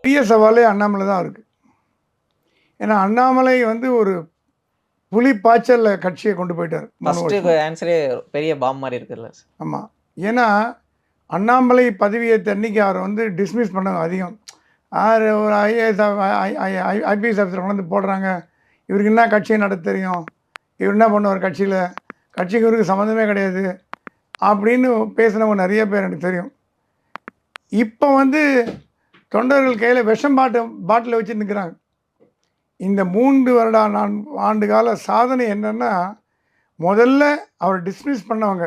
பெரிய சவாலே அண்ணாமலை தான் இருக்குது. ஏன்னா அண்ணாமலை வந்து ஒரு புலி பாய்ச்சலில் கட்சியை கொண்டு போயிட்டார். ஃபஸ்ட்டு ஆன்சரே பெரிய பாம் மாதிரி இருக்குல்ல. ஆமாம். ஏன்னா அண்ணாமலை பதவியேற்ற அன்னைக்கு அவரை வந்து டிஸ்மிஸ் பண்ண அதிகம். ஒரு ஐஏஎஸ் ஐபிஎஸ் ஆஃபீஸர் கொண்டு வந்து போடுறாங்க, இவருக்கு என்ன கட்சியை நடத்த தெரியும், இவர் என்ன பண்ணுவார் கட்சியில், கட்சிக்கு இவருக்கு சம்மந்தமே கிடையாது அப்படின்னு பேசினவங்க நிறைய பேர் எனக்கு தெரியும். இப்போ வந்து தொண்டர்கள் கையில் விஷம் பாட்டில் வச்சு நிற்கிறாங்க. இந்த 3 வருட ஆண்டு கால சாதனை என்னென்னா, முதல்ல அவர் டிஸ்மிஸ் பண்ணவங்க,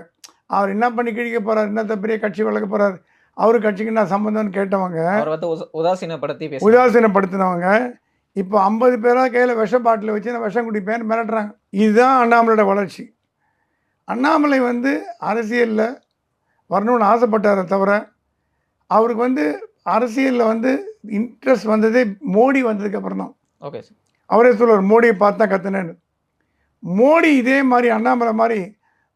அவர் என்ன பண்ணி கிழிக்க போகிறார், என்னத்த பெரிய கட்சி வளர்க்க போகிறார், அவரு கட்சிக்கு என்ன சம்மந்தம்னு கேட்டவங்க, உதாசீனப்படுத்தினவங்க இப்போ 50 பேராக கையில் விஷ பாட்டில் வச்சு நான் விஷம் குடிப்பேன்னு மிரட்டுறாங்க. இதுதான் அண்ணாமலையோட வளர்ச்சி. அண்ணாமலை வந்து அரசியலில் வரணும்னு ஆசைப்பட்டாரை தவிர, அவருக்கு வந்து அரசியலில் வந்து இன்ட்ரெஸ்ட் வந்ததே மோடி வந்ததுக்கப்புறம் தான். Okay sir. அவரே சொல்லுவார், மோடியை பார்த்து தான் கற்றுனேன்னு. மோடி இதே மாதிரி அண்ணாமலை மாதிரி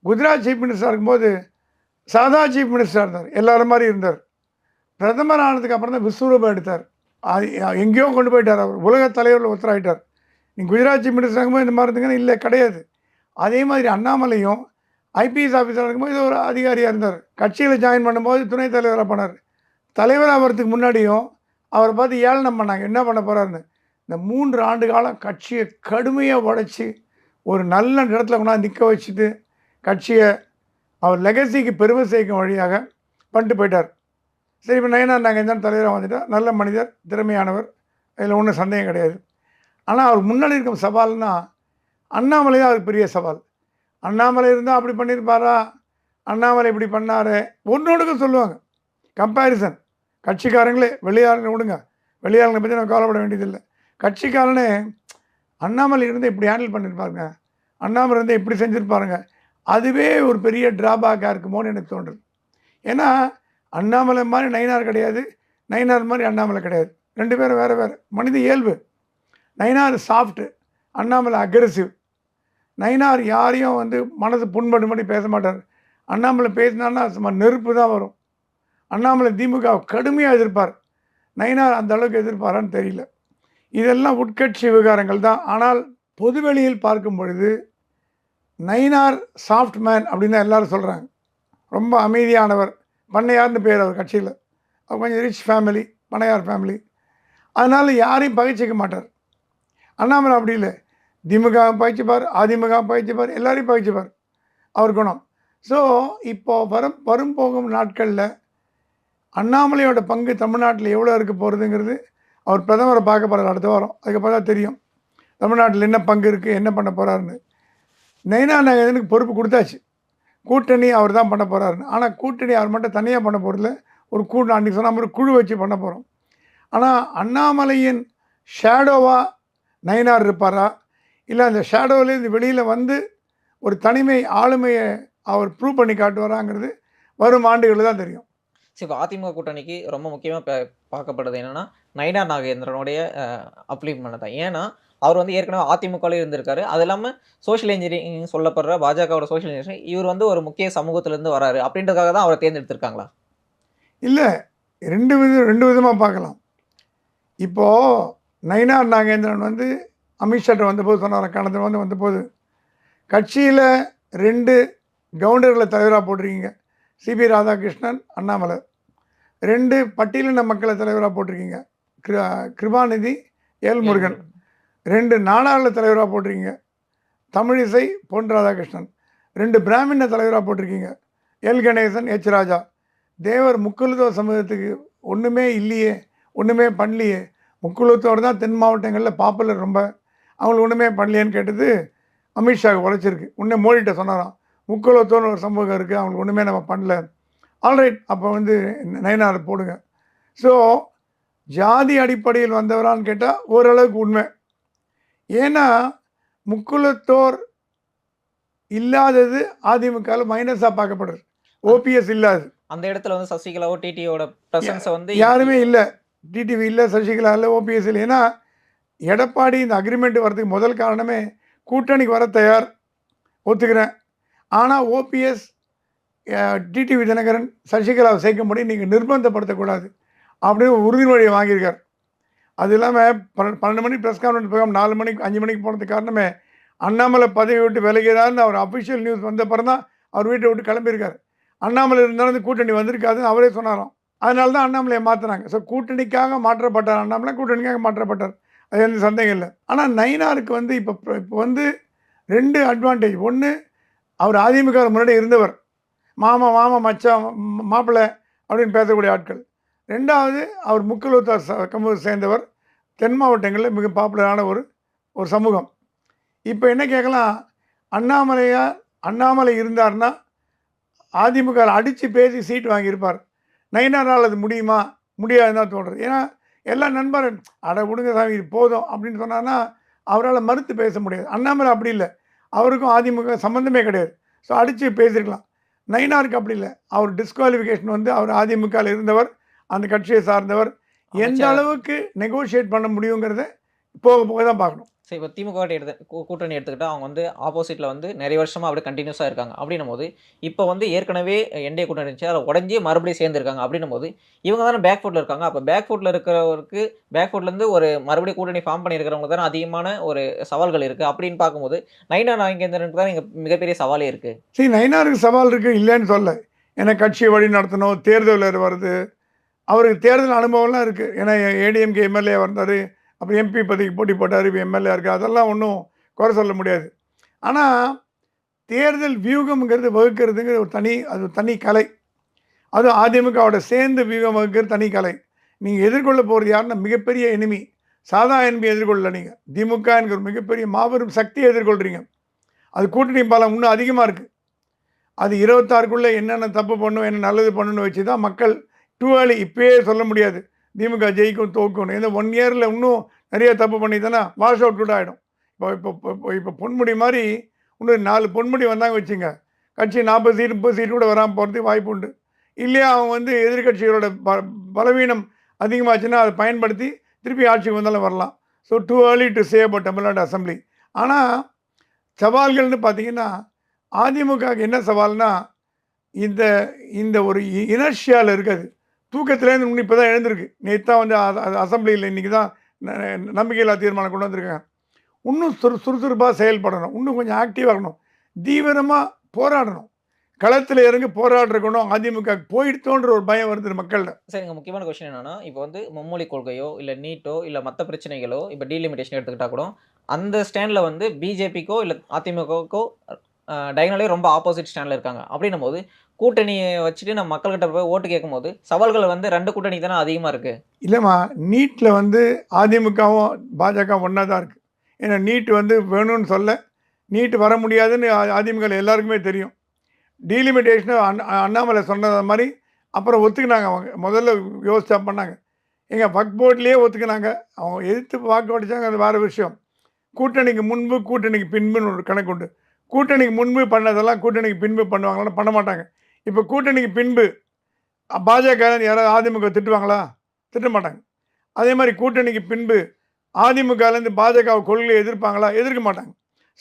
குஜராத் சீஃப் மினிஸ்டராக இருக்கும்போது சாதா சீஃப் மினிஸ்டராக இருந்தார், எல்லாரும் மாதிரி இருந்தார். பிரதமர் ஆனதுக்கு அப்புறம் தான் விஸ்வரூபம் எடுத்தார். எங்கேயோ கொண்டு போயிட்டார். அவர் உலக தலைவரில் ஒருத்தராகிட்டார். நீங்கள் குஜராத் சீஃப் மினிஸ்டர் இருக்கும்போது இந்த மாதிரி இருந்தீங்கன்னா இல்லை, கிடையாது. அதே மாதிரி அண்ணாமலையும் ஐபிஎஸ் ஆஃபீஸராக இருக்கும்போது இது ஒரு அதிகாரியாக இருந்தார். கட்சியில் ஜாயின் பண்ணும்போது துணைத் தலைவராக பண்ணார். தலைவராக வரதுக்கு முன்னாடியும் அவரை பார்த்து ஏளனம் பண்ணாங்க, என்ன பண்ண போகிறாருன்னு. இந்த 3 ஆண்டு காலம் கட்சியை கடுமையாக உடைச்சி ஒரு நல்ல இடத்துல கொண்டாந்து நிற்க வச்சுட்டு கட்சியை அவர் லெகசிக்கு பெருமை சேர்க்கும் வழியாக பண்ணிட்டு போயிட்டார். சரி, இப்போ நயனார் நாகேந்திரன் தலைவராக வந்துட்டார். நல்ல மனிதர், திறமையானவர், அதில் ஒன்றும் சந்தேகம் கிடையாது. ஆனால் அவர் முன்னாடி இருக்கும் சவால்னா அண்ணாமலை தான் அவருக்கு பெரிய சவால். அண்ணாமலை இருந்தால் அப்படி பண்ணியிருப்பாரா, அண்ணாமலை இப்படி பண்ணார், ஒன்றோடுக்க சொல்லுவாங்க கம்பேரிசன். கட்சிக்காரங்களே வெளியாளனை விடுங்க, வெளியாளனை பற்றி நம்ம கவலைப்பட வேண்டியதில்லை. கட்சிக்காரனே அண்ணாமலை இருந்தால் இப்படி ஹேண்டில் பண்ணியிருப்பாருங்க, அண்ணாமலை இருந்தால் இப்படி செஞ்சுருப்பாருங்க, அதுவே ஒரு பெரிய ட்ராபேக்காக இருக்குமோன்னு எனக்கு தோன்றுது. ஏன்னா அண்ணாமலை மாதிரி நயினார் கிடையாது, நயினார் மாதிரி அண்ணாமலை கிடையாது. 2 பேரும் வேறு வேறு மனித இயல்பு. Nainar soft, Annamalai aggressive. நயினார் யாரையும் வந்து மனசு புண்படும் மாதிரி பேச மாட்டார். அண்ணாமலை பேசினான்னா சும்மா நெருப்பு தான் வரும். அண்ணாமலை திமுக கடுமையாக எதிர்ப்பார், நயினார் அந்த அளவுக்கு எதிர்ப்பாரான்னு தெரியல. இதெல்லாம் உட்கட்சி விவகாரங்கள் தான். ஆனால் பொதுவெளியில் பார்க்கும் பொழுது நயினார் சாஃப்ட் மேன் அப்படின்னு தான் எல்லோரும் சொல்கிறாங்க. ரொம்ப அமைதியானவர், பண்ணையார்னு பேர் அவர் கட்சியில். அவர் கொஞ்சம் ரிச் ஃபேமிலி, பண்ணையார் ஃபேமிலி. அதனால் யாரையும் பகைச்சிக்க மாட்டார். அண்ணாமலை அப்படி இல்லை, திமுக பகைச்சிப்பார், அதிமுக பகைச்சிப்பார், எல்லாரையும் பகைச்சிப்பார் அவர் குணம். ஸோ இப்போது வரும் போகும் நாட்களில் அண்ணாமலையோட பங்கு தமிழ்நாட்டில் எவ்வளோ இருக்க போகிறதுங்கிறது அவர் பிரதமரை பார்க்க போகிறார் அடுத்த வாரம். அதுக்கப்புறம் தான் தெரியும் தமிழ்நாட்டில் என்ன பங்கு இருக்குது, என்ன பண்ண போகிறாருன்னு. நயினார் நாகேந்திரனுக்கு பொறுப்பு கொடுத்தாச்சு, கூட்டணி அவர் தான் பண்ண போகிறாருன்னு. ஆனால் கூட்டணி அவர் மட்டும் தனியாக பண்ண போகிறதில்ல, ஒரு அன்றைக்கி சொன்ன மாதிரி குழு வச்சு பண்ண போகிறோம். ஆனால் அண்ணாமலையின் ஷேடோவாக நயினார் இருப்பாரா, இல்லை அந்த ஷேடோவிலேருந்து வெளியில் வந்து ஒரு தனிமை ஆளுமையை அவர் ப்ரூவ் பண்ணி காட்டுவாராங்கிறது வரும் ஆண்டுகளில் தான் தெரியும். சரி, இப்போ அதிமுக கூட்டணிக்கு ரொம்ப முக்கியமாக பார்க்கப்படுறது என்னென்னா நயினார் நாகேந்திரனுடைய அப்ளீமெண்ட் தான். ஏன்னா அவர் வந்து ஏற்கனவே அதிமுகவில் இருந்திருக்காரு. அது இல்லாமல் சோஷியல் இன்ஜினியரிங் சொல்லப்படுற பாஜகவோட சோஷியல் இன்ஜினியரிங், இவர் வந்து ஒரு முக்கிய சமூகத்திலேருந்து வராரு அப்படின்றதுக்காக தான் அவரை தேர்ந்தெடுத்திருக்காங்களா? இல்லை, ரெண்டு விதமாக பார்க்கலாம். இப்போது நயினார் நாகேந்திரன் வந்து அமித்ஷாட்ட வந்தபோது சொன்னார், கணத்தில் வந்தபோது கட்சியில் 2 கவுண்டர்களை தலைவராக போட்டிருக்கீங்க, சிபி ராதாகிருஷ்ணன், அண்ணாமலை. 2 பட்டியலின மக்களை தலைவராக போட்டிருக்கீங்க, கிருபாநிதி, எல் முருகன். 2 நாடாள தலைவராக போட்டிருக்கீங்க, தமிழிசை, பொன் ராதாகிருஷ்ணன். 2 பிராமண தலைவராக போட்டிருக்கீங்க, எல் கணேசன், எச் ராஜா. தேவர் முக்குலத்துவ சமூகத்துக்கு ஒன்றுமே இல்லையே, ஒன்றுமே பண்ணலையே, முக்குலத்தோடு தான் தென் மாவட்டங்களில் பாப்புலர் ரொம்ப, அவங்களுக்கு ஒன்றுமே பண்ணலையேன்னு கேட்டது அமித்ஷாவுக்கு உழைச்சிருக்கு. உடனே மோடிகிட்ட சொன்னாராம், முக்குலத்தோன்னு ஒரு சமூகம் இருக்குது, அவங்களுக்கு ஒன்றுமே நம்ம பண்ணல. ஆல்ரைட், அப்போ வந்து நயினார் போடுங்க. ஸோ ஜாதி அடிப்படையில் வந்தவரான்னு கேட்டால் ஓரளவுக்கு உண்மை. ஏன்னா முக்குலத்தோர் இல்லாதது அதிமுகவில் மைனஸாக பார்க்கப்படுது, ஓபிஎஸ் இல்லாது. அந்த இடத்துல வந்து சசிகலாவோ டிடியோட பிரசன்ஸை வந்து யாருமே இல்லை, டிடிவி இல்லை, சசிகலா இல்லை, ஓபிஎஸ் இல்லை. ஏன்னா எடப்பாடி இந்த அக்ரிமெண்ட் வரதுக்கு முதல் காரணமே கூட்டணிக்கு வர தயார், ஒத்துக்கிறேன். ஆனால் ஓபிஎஸ், டிடிவி தினகரன், சசிகலாவை சேர்க்கும்படி நீங்கள் நிர்பந்தப்படுத்தக்கூடாது அப்படின்னு உறுதிமொழியை வாங்கியிருக்கார். அது இல்லாமல் 12 மணிக்கு ப்ரெஸ் கான்ஃபரன்ஸ் போகாமல் 4 மணிக்கு 5 மணிக்கு போனதுக்கு காரணமே அண்ணாமலை பதவி விட்டு விலகிறாருன்னு அவர் அஃபிஷியல் நியூஸ் வந்த அப்புறம் தான் அவர் வீட்டை விட்டு கிளம்பியிருக்காரு. அண்ணாமலை இருந்தாலும் இந்த கூட்டணி வந்திருக்காதுன்னு அவரே சொன்னாராம். அதனால தான் அண்ணாமலையை மாற்றினாங்க. ஸோ கூட்டணிக்காக மாற்றப்பட்டார் அண்ணாமலை, கூட்டணிக்காக மாற்றப்பட்டார். அது எந்த சந்தேகம் இல்லை. ஆனால் நயினாருக்கு வந்து இப்போ வந்து 2 அட்வான்டேஜ். ஒன்று, அவர் அதிமுக முன்னாடி இருந்தவர், மாமா மாமா மச்சான் மாப்பிள்ளை அப்படின்னு பேசக்கூடிய ஆட்கள். 2வது, அவர் முக்குலத்தார் சமூகத்தை சேர்ந்தவர், தென் மாவட்டங்களில் மிக பாப்புலரான ஒரு சமூகம். இப்போ என்ன கேட்கலாம், அண்ணாமலை இருந்தார்னா அதிமுக அடித்து பேசி சீட் வாங்கியிருப்பார். நயினாரால் அது முடியுமா? முடியாதுன்னு தான் தோன்றுறது. ஏன்னா எல்லா நண்பரும் அட விடுங்க சாமி இது போதும் அப்படின்னு சொன்னார்னா அவரால் மறுத்து பேச முடியாது. அண்ணாமலை அப்படி இல்லை, அவருக்கும் அதிமுக சம்மந்தமே கிடையாது. ஸோ அடித்து பேசியிருக்கலாம். நயினாருக்கு அப்படி இல்லை, அவர் டிஸ்குவாலிஃபிகேஷன் வந்து அவர் அதிமுகவில் இருந்தவர், அந்த கட்சியை சார்ந்தவர். எந்த அளவுக்கு நெகோஷியேட் பண்ண முடியுங்கிறத போக போக தான் பார்க்கணும். சரி, இப்போ திமுக கூட்டணி எடுத்துக்கிட்டால் அவங்க வந்து ஆப்போசிட்டில் வந்து நிறைய வருஷமாக அப்படியே கண்டினியூஸாக இருக்காங்க. அப்படின்னும் போது இப்போ வந்து ஏற்கனவே என்டிஏ கூட்டணி இருந்துச்சு, அதில் உடஞ்சி மறுபடியும் சேர்ந்துருக்காங்க. அப்படின்னும் போது இவங்க தானே பேக் ஃபுட்டில் இருக்காங்க. அப்போ பேக் ஃபுட்டில் இருக்கிறவருக்கு பேக் ஃபுட்லேருந்து ஒரு மறுபடியும் கூட்டணி ஃபார்ம் பண்ணியிருக்கிறவங்க தானே அதிகமான ஒரு சவால்கள் இருக்குது. அப்படின்னு பார்க்கும்போது நயினார் நாகேந்திரனுக்கு தான் இங்கே மிகப்பெரிய சவாலே இருக்குது. சரி, நயினாருக்கு சவால் இருக்குது இல்லைன்னு சொல்ல. ஏன்னா கட்சியை வழி நடத்தணும், தேர்தல் வருது, அவருக்கு தேர்தல் அனுபவம்லாம் இருக்குது. ஏன்னா ஏடிஎம்கே எம்எல்ஏ வந்தார், அப்புறம் எம்பி பதவிக்கு போட்டி போட்டார், இப்போ எம்எல்ஏ இருக்குது. அதெல்லாம் ஒன்றும் குறை சொல்ல முடியாது. ஆனால் தேர்தல் வியூகம்ங்கிறது வகுக்கிறதுங்கிற அது தனி கலை. அதுவும் அதிமுகவோட சேர்ந்து வியூகம் வகுக்கிறது தனி கலை. நீங்கள் எதிர்கொள்ள போகிறது யாருன்னா மிகப்பெரிய எனிமி. சாதா எனிமி எதிர்கொள்ளல. நீங்கள் திமுக என்கிற மிகப்பெரிய மாபெரும் சக்தியை எதிர்கொள்கிறீங்க. அது கூட்டணி பலம் இன்னும் அதிகமாக இருக்குது. அது 26க்குள்ளே என்னென்ன தப்பு பண்ணும், என்ன நல்லது பண்ணணும்னு வச்சு தான் மக்கள் டூ ஏர்லி இப்போயே சொல்ல முடியாது திமுக ஜெயிக்கும் தோக்கணும். ஏன்னா 1 இயரில் இன்னும் நிறைய தப்பு பண்ணி தானே வாஷ் அவுட் கூட ஆகிடும். இப்போ பொன்முடி மாதிரி இன்னும் 4 பொன்முடி வந்தாங்க வச்சுங்க, கட்சி 40 சீட் 30 சீட்டு கூட வராமல் போகிறதுக்கு வாய்ப்பு உண்டு. இல்லையா அவங்க வந்து எதிர்கட்சிகளோட பலவீனம் அதிகமாச்சுன்னா அதை பயன்படுத்தி திருப்பி ஆட்சிக்கு வந்தாலும் வரலாம். So too early to say about Tamil Nadu assembly. ஆனால் சவால்கள்னு பார்த்தீங்கன்னா அதிமுகவுக்கு என்ன சவால்னா இந்த ஒரு இனர்ஷியாவில் இருக்காது. தூக்கத்துலேருந்து இன்னும் இப்போ தான் எழுந்திருக்கு. நேற்று தான் வந்து அசம்பிளியில் இன்றைக்கி தான் நம்பிக்கையில்லா தீர்மானம் கொண்டு வந்திருக்காங்க. இன்னும் சுறுசுறுப்பாக செயல்படணும், இன்னும் கொஞ்சம் ஆக்டிவாக இருக்கணும், தீவிரமாக போராடணும், களத்தில் இறங்கி போராடுறக்கணும். அதிமுக போயிடுத்தோன்ற ஒரு பயம் வருது மக்களில். சரிங்க, முக்கியமான கொஸ்டின் என்னன்னா, இப்போ வந்து மும்மொழி கொள்கையோ இல்லை நீட்டோ இல்லை மற்ற பிரச்சனைகளோ இப்போ டீலிமிட்டேஷன் எடுத்துக்கிட்டால் கூட அந்த ஸ்டாண்டில் வந்து பிஜேபிக்கோ இல்லை அதிமுகவுக்கோ டைனலே ரொம்ப ஆப்போசிட் ஸ்டாண்டில் இருக்காங்க. அப்படின்னும் போது கூட்டணியை வச்சுட்டு நம்ம மக்கள்கிட்ட போய் ஓட்டு கேட்கும்போது சவால்கள் வந்து 2 கூட்டணி தானே அதிகமாக இருக்குது. இல்லைம்மா, நீட்டில் வந்து அதிமுகவும் பாஜக ஒன்றா தான் இருக்குது. ஏன்னா நீட் வந்து வேணும்னு சொல்ல, நீட் வர முடியாதுன்னு அதிமுக எல்லாருக்குமே தெரியும். டீலிமிட்டேஷனை அண்ணாமலை சொன்னது மாதிரி அப்புறம் ஒத்துக்கினாங்க. அவங்க முதல்ல யோசிச்சா பண்ணாங்க. எங்கள் வக்ஃப் போர்ட்லேயே ஒத்துக்கினாங்க. அவங்க எதிர்த்து வாக்கு அடித்தாங்க, அது வேறு விஷயம். கூட்டணிக்கு முன்பு கூட்டணிக்கு பின்புன்னு ஒரு கணக்கு உண்டு. கூட்டணிக்கு முன்பு பண்ணதெல்லாம் கூட்டணிக்கு பின்பு பண்ணுவாங்களான்னு பண்ண மாட்டாங்க. இப்போ கூட்டணிக்கு பின்பு பாஜக யாராவது அதிமுக திட்டுவாங்களா? திட்ட மாட்டாங்க. அதே மாதிரி கூட்டணிக்கு பின்பு அதிமுகலேருந்து பாஜக கொள்கையை எதிர்ப்பாங்களா? எதிர்க்க மாட்டாங்க.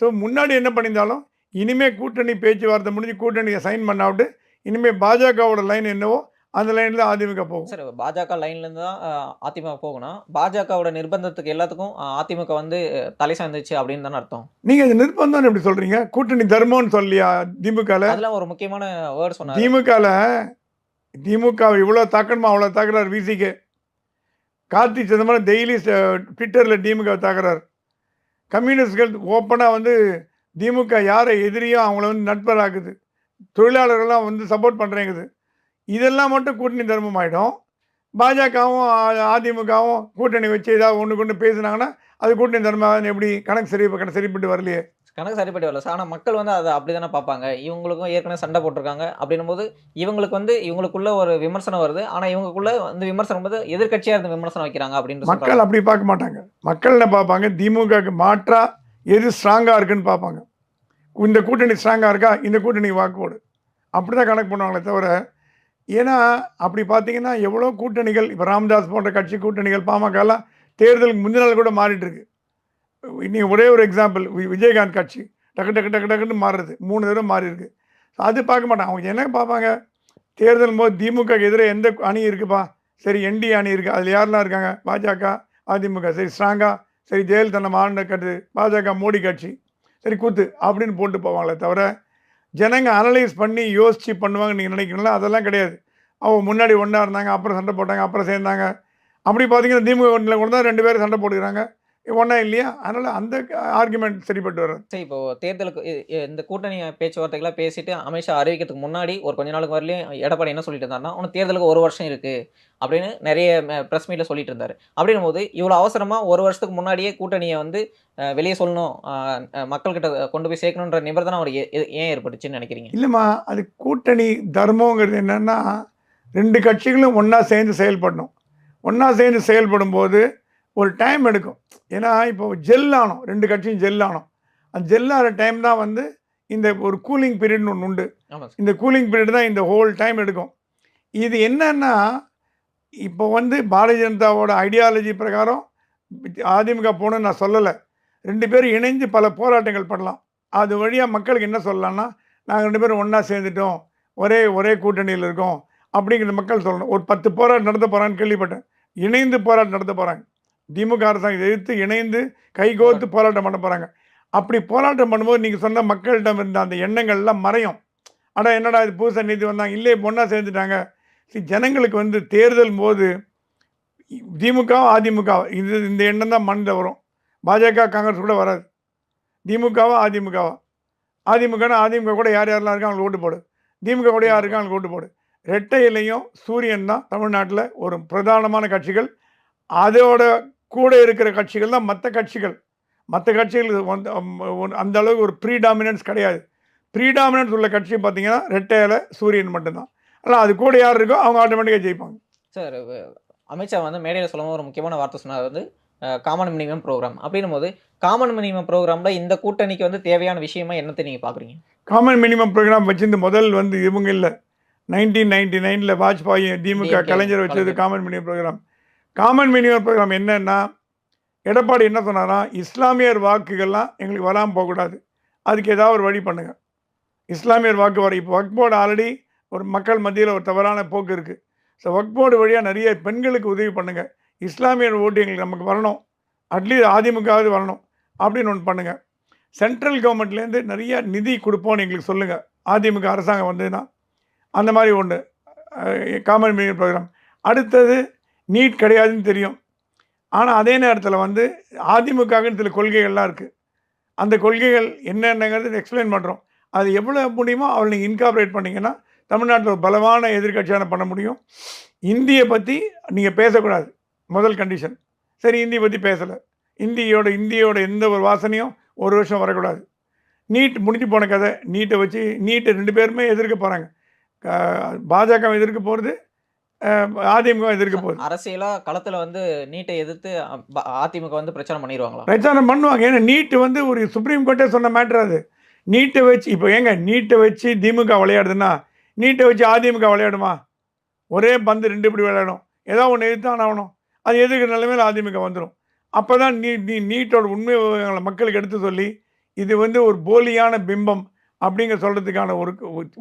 ஸோ முன்னாடி என்ன பண்ணியிருந்தாலும் இனிமேல் கூட்டணி பேச்சுவார்த்தை முடிஞ்சு கூட்டணியை சைன் பண்ணாவிட்டு இனிமேல் பாஜகவோட லைன் என்னவோ அந்த லைனில் அதிமுக போகும். சார், பாஜக லைன்லேருந்து தான் அதிமுக போகணும். பாஜகவோட நிர்பந்தத்துக்கு எல்லாத்துக்கும் அதிமுக வந்து தலை சாய்ந்துச்சு அப்படின்னு தானே அர்த்தம். நீங்கள் அது நிர்பந்தம் எப்படி சொல்கிறீங்க? கூட்டணி தர்மம்னு சொல்லியா திமுகவில்? அதெல்லாம் ஒரு முக்கியமான வேர்டு சொன்னார். திமுக இவ்வளோ தாக்கணுமா அவ்வளோ தாக்குறார் விசிகே. கார்த்தி சிதம்பரம் டெய்லி ட்விட்டரில் திமுக தாக்குறார். கம்யூனிஸ்ட்கள் ஓப்பனாக வந்து திமுக யாரை எதிரியோ அவங்கள வந்து நட்பராக்குது, தொழிலாளர்கள்லாம் வந்து சப்போர்ட் பண்ணுறேங்குது. இதெல்லாம் மட்டும் கூட்டணி தர்மம் ஆகிடும். பாஜகவும் அதிமுகவும் கூட்டணி வச்சு ஏதாவது ஒன்று கொண்டு பேசுனாங்கன்னா அது கூட்டணி தர்மம் எப்படி? கணக்கு சரிப்பட்டு வரலையே. கணக்கு சரிப்பட்டு வரல சார். ஆனால் மக்கள் வந்து அதை அப்படி தானே பார்ப்பாங்க. இவங்களுக்கும் ஏற்கனவே சண்டை போட்டிருக்காங்க. அப்படின்னும் போது இவங்களுக்கு வந்து இவங்களுக்குள்ள ஒரு விமர்சனம் வருது. ஆனால் இவங்களுக்குள்ள வந்து விமர்சனம் வந்து எதிர்கட்சியாக இருந்து விமர்சனம் வைக்கிறாங்க அப்படின்னு மக்கள் அப்படி பார்க்க மாட்டாங்க. மக்கள் என்ன பார்ப்பாங்க? திமுகவுக்கு மாற்றா எது ஸ்ட்ராங்காக இருக்குன்னு பார்ப்பாங்க. இந்த கூட்டணி ஸ்ட்ராங்காக இருக்கா, இந்த கூட்டணி வாக்குவோடு அப்படி தான் கணக்கு பண்ணுவாங்களே தவிர. ஏன்னா அப்படி பார்த்தீங்கன்னா எவ்வளோ கூட்டணிகள், இப்போ ராமதாஸ் போன்ற கட்சி கூட்டணிகள் பாமகலாம் தேர்தலுக்கு முந்தின நாள் கூட மாறிட்டு இருக்கு. இன்னைக்கு ஒரே ஒரு எக்ஸாம்பிள், விஜயகாந்த் கட்சி டக்குன்னு மாறுறது 3 தடவை மாறி இருக்கு. அது பார்க்க மாட்டாங்க. அவங்க என்ன பார்ப்பாங்க? தேர்தல் போது திமுக எதிரே எந்த அணி இருக்குப்பா, சரி என்டி அணி இருக்குது, அதில் யாரெல்லாம் இருக்காங்க? பாஜக, அதிமுக சரி ஸ்ட்ராங்காக சரி ஜெயலலிதா நம்ம ஆண்ட கட்டு பாஜக மோடி கட்சி சரி கூத்து அப்படின்னு போட்டு போவாங்களே தவிர ஜனங்க அனலைஸ் பண்ணி யோசித்து பண்ணுவாங்க நீங்கள் நினைக்கிறீங்களா? அதெல்லாம் கிடையாது. அவங்க முன்னாடி ஒன்றா இருந்தாங்க, அப்புறம் சண்டை போட்டாங்க, அப்புறம் சேர்ந்தாங்க. அப்படி பார்த்தீங்கன்னா திமுக ஒன்றில் கூட தான் 2 பேரும் சண்டை போட்டுக்கிறாங்க. ஒன்றா இல்லையா? அதனால் அந்த ஆர்குமெண்ட் சரிப்பட்டு வராது. சரி, இப்போ தேர்தலுக்கு இந்த கூட்டணி பேச்சுவார்த்தைகள்லாம் பேசிட்டு அமித்ஷா அறிவிக்கிறதுக்கு முன்னாடி ஒரு கொஞ்ச நாளுக்கு வரலையும் எடப்பாடி என்ன சொல்லிட்டு இருந்தாருன்னா, "இன்னும் தேர்தலுக்கு 1 வருஷம் இருக்கு" அப்படின்னு நெறைய பிரஸ் மீட்ல சொல்லிட்டு இருந்தாரு. அப்படின்னும்போது இவ்வளோ அவசரமா 1 வருஷத்துக்கு முன்னாடியே கூட்டணிய வந்து வெளிய சொல்லணும், மக்கள்கிட்ட கொண்டு போய் சேர்க்கணுன்ற நிபந்தனை அவருக்கு ஏன் ஏற்பட்டுச்சுன்னு நினைக்கிறீங்க? இல்லைம்மா, அது கூட்டணி தர்மங்கிறது என்னென்னா 2 கட்சிகளும் ஒன்றா சேர்ந்து செயல்படணும். ஒன்றா சேர்ந்து செயல்படும்போது ஒரு டைம் எடுக்கும். ஏன்னா இப்போ ஜெல் ஆனோம், 2 கட்சியும் ஜெல் ஆனோம். அந்த ஜெல் ஆகிற டைம் தான் வந்து இந்த ஒரு கூலிங் பீரியட்னு ஒன்று உண்டு. ஆமா சார். இந்த கூலிங் பீரியட் தான் இந்த ஹோல் டைம் எடுக்கும். இது என்னன்னா இப்போ வந்து பாரதிய ஜனதாவோட ஐடியாலஜி பிரகாரம் அதிமுக போகணும்னு நான் சொல்லலை. 2 பேரும் இணைந்து பல போராட்டங்கள் பண்ணலாம். அது வழியாக மக்களுக்கு என்ன சொல்லலாம்னா, நாங்கள் 2 பேரும் ஒன்றா சேர்ந்துட்டோம், ஒரே கூட்டணியில் இருக்கோம் அப்படிங்கிற மக்கள் சொல்லணும். ஒரு 10 போராட்டம் நடத்த போகிறான்னு கேள்விப்பட்டேன். இணைந்து போராட்டம் நடத்த போகிறாங்க. திமுக அரசாங்கத்தை எதிர்த்து இணைந்து கைகோர்த்து போராட்டம் பண்ண போகிறாங்க. அப்படி போராட்டம் பண்ணும்போது நீங்கள் சொன்ன மக்களிடம் இருந்த அந்த எண்ணங்கள்லாம் மறையும். அட என்னடா இது புதுசாக நீதி வந்தாங்க, இல்லையே ஒன்றா சேர்ந்துட்டாங்க. ஜனங்களுக்கு வந்து தேர்தல் போது திமுக அதிமுக இந்த எண்ணம் தான் மனதில் வரும். பாஜக காங்கிரஸ் கூட வராது. திமுகவா அதிமுகவா, அதிமுகனா அதிமுக கூட யார் யாரெல்லாம் இருக்கா அவங்களுக்கு ஓட்டு போடு, திமுக கூட யார் இருக்கா அவங்களுக்கு ஓட்டு போடு. ரெட்டை இலையும் சூரியன் தான் தமிழ்நாட்டில் ஒரு பிரதானமான கட்சிகள். அதோட கூட இருக்கிற கட்சிகள் தான் மற்ற கட்சிகள். மற்ற கட்சிகள் வந்து அந்த அளவுக்கு ஒரு ப்ரீடாமினன்ஸ் கிடையாது. ப்ரீடாமினன்ஸ் உள்ள கட்சி பார்த்தீங்கன்னா ரெட்டை இலை சூரியன் மட்டும்தான். ஆனால் அது கூட யார் இருக்கோ அவங்க ஆட்டோமேட்டிக்காக ஜெயிப்பாங்க. சார், அமித்ஷா வந்து மேடையில் சொல்லும்போது ஒரு முக்கியமான வார்த்தை சொன்னார் வந்து காமன் மினிமம் ப்ரோக்ராம். அப்படின்னும்போது காமன் மினிமம் ப்ரோக்ராமில் இந்த கூட்டணிக்கு வந்து தேவையான விஷயமா என்னத்தை நீங்கள் பார்க்குறீங்க? காமன் மினிமம் ப்ரோக்ராம் வச்சிருந்து முதல் வந்து இவங்க இல்லை, 1999 வாஜ்பாய் திமுக கலைஞர் வச்சது common minimum programme. Common minimum programme என்னன்னா, எடப்பாடி என்ன சொன்னாரா, இஸ்லாமியர் வாக்குகள்லாம் எங்களுக்கு வராமல் போகக்கூடாது, அதுக்கு ஏதாவது ஒரு வழி பண்ணுங்கள். இஸ்லாமியர் வாக்கு வர இப்போ வக்ஃப் போர்டு ஆல்ரெடி ஒரு மக்கள் மத்தியில் ஒரு தவறான போக்கு இருக்குது. ஸோ வக்ஃப் போர்டு வழியாக நிறைய பெண்களுக்கு உதவி பண்ணுங்கள். இஸ்லாமியர் ஓட்டு எங்களுக்கு நமக்கு வரணும், அட்லீஸ்ட் அதிமுகவது வரணும் அப்படின்னு ஒன்று பண்ணுங்கள். சென்ட்ரல் கவர்மெண்ட்லேருந்து நிறைய நிதி கொடுப்போன்னு எங்களுக்கு சொல்லுங்கள், அதிமுக அரசாங்கம் வந்ததுன்னா. அந்த மாதிரி ஒன்று காமன் மினிமம் ப்ரோக்ராம். அடுத்தது நீட் கிடையாதுன்னு தெரியும். ஆனால் அதே நேரத்தில் வந்து அதிமுகன்னு சில கொள்கைகள்லாம் இருக்குது. அந்த கொள்கைகள் என்னென்னங்கிறது எக்ஸ்பிளைன் பண்ணுறோம். அது எவ்வளோ முடியுமோ அவளை நீங்கள் இன்கார்பரேட் பண்ணிங்கன்னா தமிழ்நாட்டில் ஒரு பலமான எதிர்கட்சியான பண்ண முடியும். இந்தியை பற்றி நீங்கள் பேசக்கூடாது, முதல் கண்டிஷன். சரி, இந்தியை பற்றி பேசலை, இந்தியோட எந்த ஒரு வாசனையும் ஒரு வருஷம் வரக்கூடாது. நீட் முடிஞ்சு போன கதை. நீட்டை வச்சு நீட்டை 2 பேருமே எதிர்க்க போகிறாங்க. பாஜக எதிர்க்க போகிறது, அதிமுக எதிர்க்க போகுது. அரசியலா களத்தில் வந்து நீட்டை எதிர்த்து அதிமுக வந்து பிரச்சாரம் பண்ணிடுவாங்களா? பிரச்சாரம் பண்ணுவாங்க. ஏன்னா நீட்டு வந்து ஒரு சுப்ரீம் கோர்ட்டே சொன்ன மேட்ரு அது. நீட்டை வச்சு இப்போ நீட்டை வச்சு திமுக விளையாடுதுன்னா நீட்டை வச்சு அதிமுக விளையாடுமா? ஒரே பந்து 2 இப்படி விளையாடும். ஏதாவது ஒன்று எதிர்த்தான் ஆகணும். அது எதிர்க்கிற நிலைமையில் அதிமுக வந்துடும். அப்போ தான் நீட்டோட உண்மை விவரங்களை மக்களுக்கு எடுத்து சொல்லி இது வந்து ஒரு போலியான பிம்பம் அப்படிங்கிற சொல்கிறதுக்கான ஒரு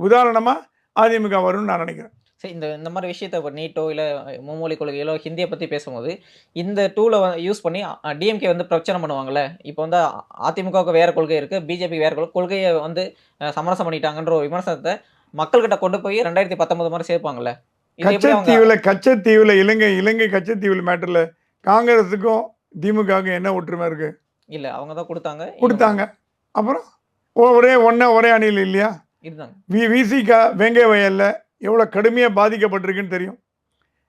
உதாரணமாக அதிமுக வரும்னு நான் நினைக்கிறேன். சரி, இந்த மாதிரி விஷயத்தை இப்போ நீட்டோ இல்லை மும்மொழி கொள்கைகளோ ஹிந்தியை பற்றி பேசும்போது இந்த டூலை யூஸ் பண்ணி டிஎம்கே வந்து பிரச்சாரம் பண்ணுவாங்கள்ல. இப்போ வந்து அதிமுகவுக்கு வேறு கொள்கை இருக்குது, பிஜேபி வேறு கொள்கையை வந்து சமரசம் பண்ணிட்டாங்கன்ற ஒரு விமர்சனத்தை மக்கள்கிட்ட கொண்டு போய் 2019 மாதிரி சேர்ப்பாங்கல்ல. கச்சத்தீவில் இலங்கை கச்சத்தீவில் மேட்டரில் காங்கிரஸுக்கும் திமுகவுக்கும் என்ன ஒற்றுமை இருக்கு? இல்லை, அவங்க தான் கொடுத்தாங்க. அப்புறம் ஒரே அணியில் இல்லையா? இதுதாங்க விசிகா வேங்கை வயலில் எவ்வளோ கடுமையாக பாதிக்கப்பட்டிருக்குன்னு தெரியும்.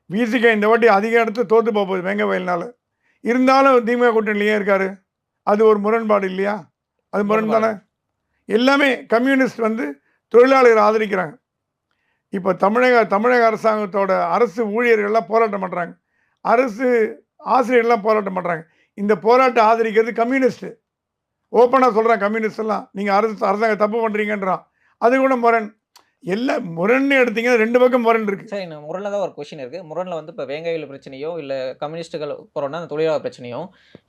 விசிகா இந்த வாட்டி அதிக இடத்துல தோற்று போகுது வேங்கை வயல்னால. இருந்தாலும் திமுக கூட்டணியிலேயே இருக்காரு. அது ஒரு முரண்பாடு இல்லையா? அது முரண்பாடு. எல்லாமே கம்யூனிஸ்ட் வந்து தொழிலாளர்கள் ஆதரிக்கிறாங்க. இப்போ தமிழக அரசாங்கத்தோட அரசு ஊழியர்கள்லாம் போராட்டம் பண்ணுறாங்க, அரசு ஆசிரியர்கள்லாம் போராட்டம் பண்ணுறாங்க. இந்த போராட்டம் ஆதரிக்கிறது கம்யூனிஸ்ட்டு. ஓப்பனாக சொல்கிறான் கம்யூனிஸ்ட் எல்லாம், நீங்கள் அரசாங்கம் தப்பு பண்ணுறீங்கன்றான். அது கூட முரண். எல்லாம் முரண்னு எடுத்தீங்கன்னா 2 பக்கம் முரண் இருக்குது. சரி, முரணில் தான் ஒரு கொஷின் இருக்குது. முரணில் வந்து இப்போ வேங்கையில் பிரச்சனையோ இல்லை கம்யூனிஸ்ட்டுகள் போகிறோன்னா அந்த தொழிலாளர் பிரச்சனையோ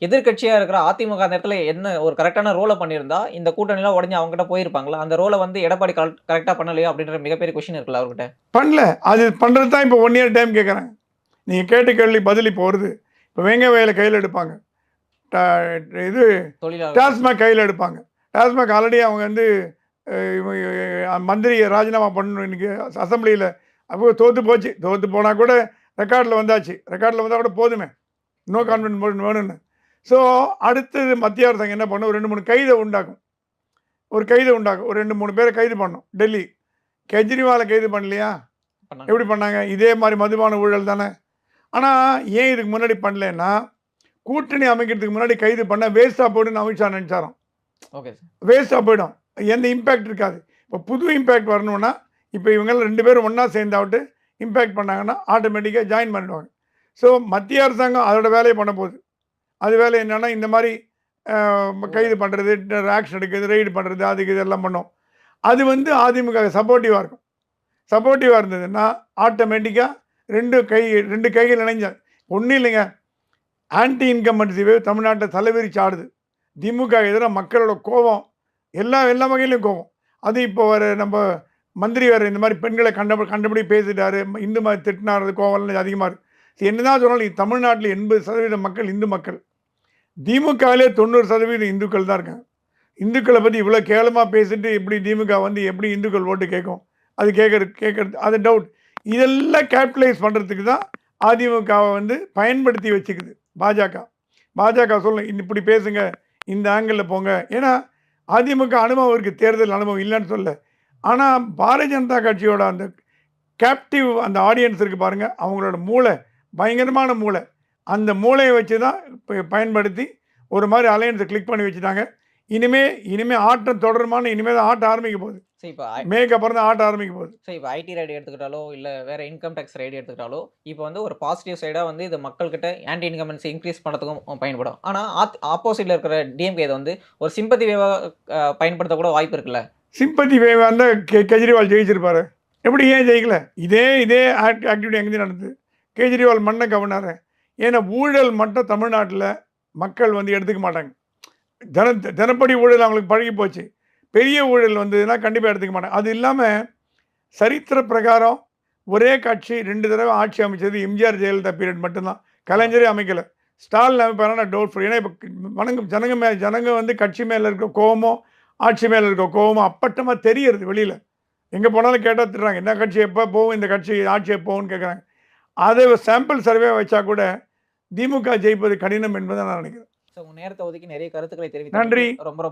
எதிர்கட்சியாக இருக்கிற அதிமுக அந்த இடத்துல என்ன ஒரு கரெக்டான ரோலை பண்ணியிருந்தா இந்த கூட்டணிலாம் உடஞ்சி அவங்ககிட்ட போயிருப்பாங்களா? அந்த ரோலை வந்து எடப்பாடி கரெக்டாக பண்ணலையோ அப்படின்ற மிகப்பெரிய கொஷின் இருக்குல்ல அவர்கிட்ட. பண்ணல. அது பண்ணுறது தான் இப்போ 1 இயர் டைம் கேட்குறாங்க. நீங்கள் கேட்ட கேள்வி பதில் இப்போ வருது. இப்போ வெங்க வயலை கையில் எடுப்பாங்க, இது தொழிலாளர் டாஸ்மாக் கையில் எடுப்பாங்க. டாஸ்மாக் ஆல்ரெடி அவங்க வந்து மந்திரி ராஜினாமா பண்ணணும் இன்னைக்கு அசம்பிளியில். அப்போ தோற்று போச்சு. தோற்று போனால் கூட ரெக்கார்டில் வந்தாச்சு. ரெக்கார்டில் வந்தால் கூட போதுமே, நோ கான்ஃபிடன்ஸ் மோஷன் வேணும்னு. ஸோ அடுத்தது மத்திய அரசாங்கம் என்ன பண்ணும், ஒரு 2 3 கைதை உண்டாக்கும். ஒரு 2 3 பேரை கைது பண்ணும். டெல்லி கெஜ்ரிவாலை கைது பண்ணலையா? பண்ணாங்க. எப்படி பண்ணாங்க? இதே மாதிரி மதுபான ஊழல் தானே. ஆனால் ஏன் இதுக்கு முன்னாடி பண்ணலன்னா, கூட்டணி அமைக்கிறதுக்கு முன்னாடி கைது பண்ண வேஸ்ட்டாக போய்டுன்னு அமித்ஷா நினச்சாராம். Okay sir. வேஸ்ட்டாக போயிடும், எந்த இம்பேக்ட் இருக்காது. இப்போ புது இம்பேக்ட் வரணும்னா, இப்போ இவங்கெல்லாம் 2 பேரும் ஒன்றா சேர்ந்தாவிட்டு இம்பேக்ட் பண்ணாங்கன்னா ஆட்டோமேட்டிக்காக ஜாயின் பண்ணிடுவாங்க. ஸோ மத்திய அரசாங்கம் அதோட வேலையை பண்ண போகுது. அது வேலை என்னென்னா, இந்த மாதிரி கைது பண்ணுறது, ஆக்ஷன் எடுக்கிறது, ரெய்டு பண்ணுறது, அதுக்கு இதெல்லாம் பண்ணோம். அது வந்து அதிமுக சப்போர்ட்டிவாக இருக்கும். சப்போர்ட்டிவாக இருந்ததுன்னா ஆட்டோமேட்டிக்காக 2 கைகள் இணைஞ்ச ஒன்றும் இல்லைங்க. ஆன்டி இன்கம்பன்சி வேவ் தமிழ்நாட்டில் தலைவிரிச்சு ஆடுது. திமுக எதிராக மக்களோட கோபம் எல்லா வகையிலையும் கோபம். அது இப்போ வர நம்ம மந்திரி வேறு இந்த மாதிரி பெண்களை கண்டபடி பேசிட்டாரு, இந்து மாதிரி திட்டினாரு, கோவம் அதிகமாக இருக்குது. என்னதான் சொன்னாலும் தமிழ்நாட்டில் 80% மக்கள் இந்து மக்கள். திமுகவிலே 90% இந்துக்கள் தான் இருக்காங்க. இந்துக்களை பற்றி இவ்வளோ கேவலமாக பேசிட்டு எப்படி திமுக வந்து எப்படி இந்துக்கள் ஓட்டு கேட்கும்? அது கேட்கறது அது டவுட். இதெல்லாம் கேபிட்டலைஸ் பண்ணுறதுக்கு தான் அதிமுகவை வந்து பயன்படுத்தி வச்சுக்குது பாஜக சொல்லும், இப்படி பேசுங்க, இந்த ஆங்கிளில் போங்க. ஏன்னா அதிமுக அனுபவம் இருக்குது, தேர்தல் அனுபவம் இல்லைன்னு சொல்ல. ஆனால் பாரதிய ஜனதா கட்சியோட அந்த கேப்டிவ் அந்த ஆடியன்ஸ் இருக்குது பாருங்கள், அவங்களோட மூளை பயங்கரமான மூளை. அந்த மூளையை வச்சு தான் பயன்படுத்தி ஒரு மாதிரி அலையன்ஸை கிளிக் பண்ணி வச்சுட்டாங்க. இனிமே ஆட்டம் தொடருமான்னு இனிமேல் தான் ஆட்டம் ஆரம்பிக்க போகுது. சரி, இப்போ மேக்கு அப்புறம் தான் ஆட்டம் ஆரம்பிக்க போகுது. சரி, இப்போ ஐடி ரைடு எடுத்துக்கிட்டாலோ இல்லை வேற இன்கம் டேக்ஸ் ரைடு எடுத்துக்கிட்டாலோ இப்போ வந்து ஒரு பாசிட்டிவ் சைடாக வந்து இது மக்கள்கிட்ட ஆன்டி இன்கம்பன்சி இன்க்ரீஸ் பண்ணுறதுக்கும் பயன்படும். ஆனால் ஆப்போசிட்டில் இருக்கிற டிஎம்கே இதை வந்து ஒரு சிம்பத்தி வேவாக பயன்படுத்த கூட வாய்ப்பு இருக்குல்ல. சிம்பத்தி வேவாக இருந்தால் கெஜ்ரிவால் ஜெயிச்சிருப்பாரு. எப்படி ஏன் ஜெயிக்கல? இதே ஆக்டிவிட்டி எங்கே நடந்தது? கெஜ்ரிவால் மண்ணை கவனாரு. ஏன்னா ஊழல் மட்டும் தமிழ்நாட்டில் மக்கள் வந்து எடுத்துக்க மாட்டாங்க. தினப்படி ஊழல் அவங்களுக்கு பழகி போச்சு. பெரிய ஊழல் வந்ததுன்னா கண்டிப்பாக எடுத்துக்க மாட்டாங்க. அது இல்லாமல் சரித்திர பிரகாரம் ஒரே கட்சி 2 தடவை ஆட்சி அமைச்சது எம்ஜிஆர் ஜெயலலிதா பீரியட் மட்டும்தான். கலைஞரே அமைக்கலை. ஸ்டாலின் அமைப்பாருன்னா டவுட்ஃபுல். ஏன்னா இப்போ ஜனங்க வந்து கட்சி மேலே இருக்க கோவமோ ஆட்சி மேலே இருக்க கோவமோ அப்பட்டமாக தெரியறது வெளியில். எங்கே போனாலும் கேட்டால் திட்டுறாங்க, என்ன கட்சி எப்போ போகும், இந்த கட்சி ஆட்சி எப்போன்னு கேட்குறாங்க. அதை சாம்பிள் சர்வே வச்சா கூட திமுக ஜெயிப்பது கடினம் என்பதை நான் நினைக்கிறேன். ஸோ உங்கள் நேரத்தை ஒதுக்கி நிறைய கருத்துக்களை நன்றி. தெரிவித்து ரொம்ப